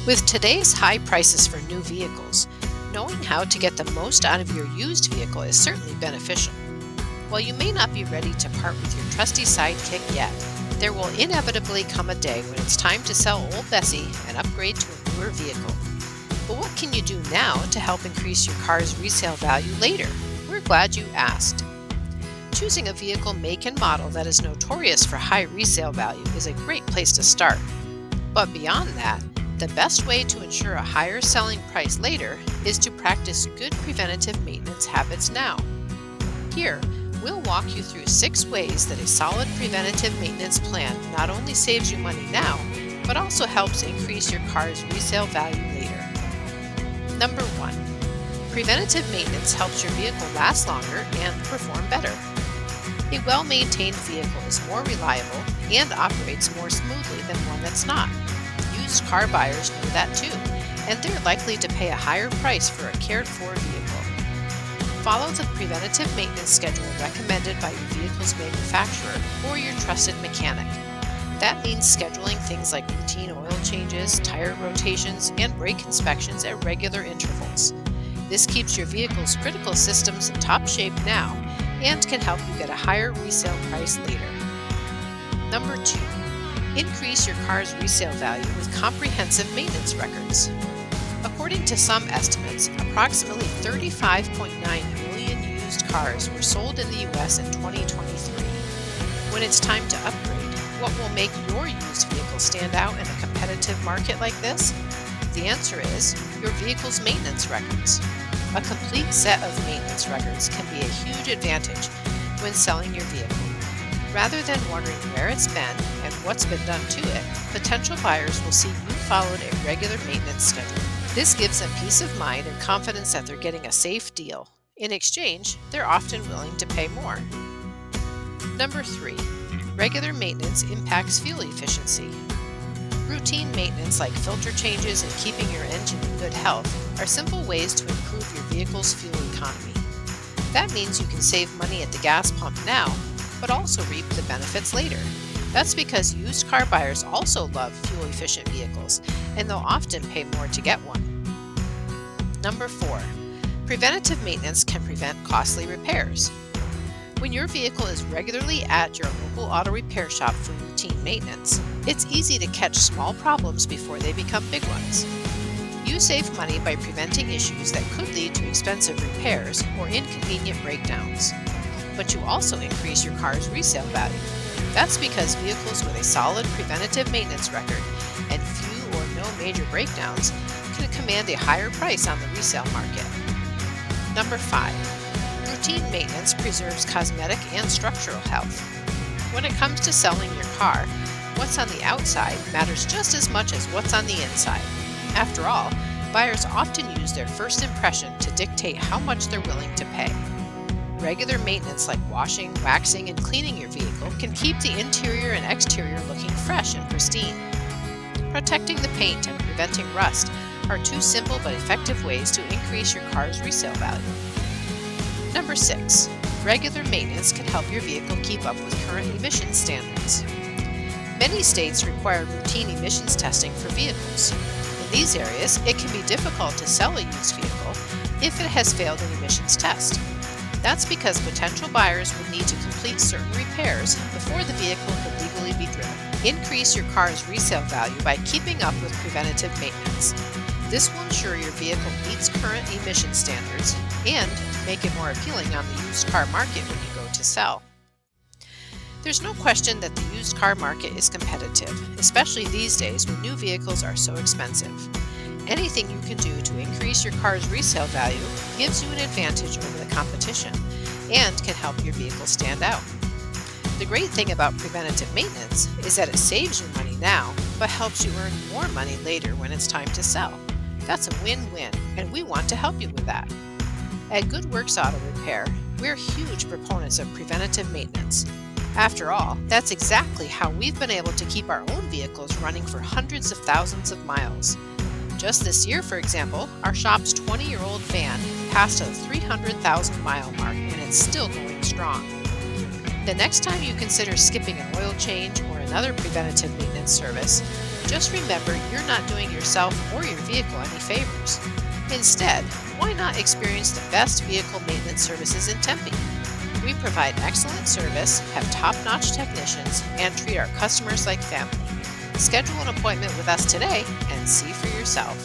With today's high prices for new vehicles, knowing how to get the most out of your used vehicle is certainly beneficial. While you may not be ready to part with your trusty sidekick yet, there will inevitably come a day when it's time to sell old Bessie and upgrade to a newer vehicle. But what can you do now to help increase your car's resale value later? We're glad you asked. Choosing a vehicle make and model that is notorious for high resale value is a great place to start. But beyond that, the best way to ensure a higher selling price later is to practice good preventative maintenance habits now. Here, we'll walk you through 6 ways that a solid preventative maintenance plan not only saves you money now, but also helps increase your car's resale value later. Number 1. Preventative maintenance helps your vehicle last longer and perform better. A well-maintained vehicle is more reliable and operates more smoothly than one that's not. Used car buyers know that too, and they're likely to pay a higher price for a cared-for vehicle. Follow the preventative maintenance schedule recommended by your vehicle's manufacturer or your trusted mechanic. That means scheduling things like routine oil changes, tire rotations, and brake inspections at regular intervals. This keeps your vehicle's critical systems in top shape now and can help you get a higher resale price later. Number 2. Increase your car's resale value with comprehensive maintenance records. According to some estimates, approximately 35.9 million used cars were sold in the U.S. in 2023. When it's time to upgrade, what will make your used vehicle stand out in a competitive market like this? The answer is your vehicle's maintenance records. A complete set of maintenance records can be a huge advantage when selling your vehicle. Rather than wondering where it's been and what's been done to it, potential buyers will see you followed a regular maintenance schedule. This gives them peace of mind and confidence that they're getting a safe deal. In exchange, they're often willing to pay more. Number 3. Regular maintenance impacts fuel efficiency. Routine maintenance like filter changes and keeping your engine in good health are simple ways to improve your vehicle's fuel economy. That means you can save money at the gas pump now, but also reap the benefits later. That's because used car buyers also love fuel-efficient vehicles, and they'll often pay more to get one. Number 4. Preventative maintenance can prevent costly repairs. When your vehicle is regularly at your local auto repair shop for routine maintenance, it's easy to catch small problems before they become big ones. You save money by preventing issues that could lead to expensive repairs or inconvenient breakdowns. But you also increase your car's resale value. That's because vehicles with a solid preventative maintenance record and few or no major breakdowns can command a higher price on the resale market. Number 5. Routine maintenance preserves cosmetic and structural health. When it comes to selling your car, what's on the outside matters just as much as what's on the inside. After all, buyers often use their first impression to dictate how much they're willing to pay. Regular maintenance like washing, waxing, and cleaning your vehicle can keep the interior and exterior looking fresh and pristine. Protecting the paint and preventing rust are 2 simple but effective ways to increase your car's resale value. Number 6. Regular maintenance can help your vehicle keep up with current emissions standards. Many states require routine emissions testing for vehicles. In these areas, it can be difficult to sell a used vehicle if it has failed an emissions test. That's because potential buyers would need to complete certain repairs before the vehicle could legally be driven. Increase your car's resale value by keeping up with preventative maintenance. This will ensure your vehicle meets current emission standards and make it more appealing on the used car market when you go to sell. There's no question that the used car market is competitive, especially these days when new vehicles are so expensive. Anything you can do to increase your car's resale value gives you an advantage over the competition and can help your vehicle stand out. The great thing about preventative maintenance is that it saves you money now, but helps you earn more money later when it's time to sell. That's a win-win, and we want to help you with that. At Good Works Auto Repair, we're huge proponents of preventative maintenance. After all, that's exactly how we've been able to keep our own vehicles running for hundreds of thousands of miles. Just this year, for example, our shop's 20-year-old van passed a 300,000-mile mark, and it's still going strong. The next time you consider skipping an oil change or another preventative maintenance service, Just remember you're not doing yourself or your vehicle any favors. Instead, why not experience the best vehicle maintenance services in Tempe? We provide excellent service, have top-notch technicians, and treat our customers like family. Schedule an appointment with us today and see for yourself.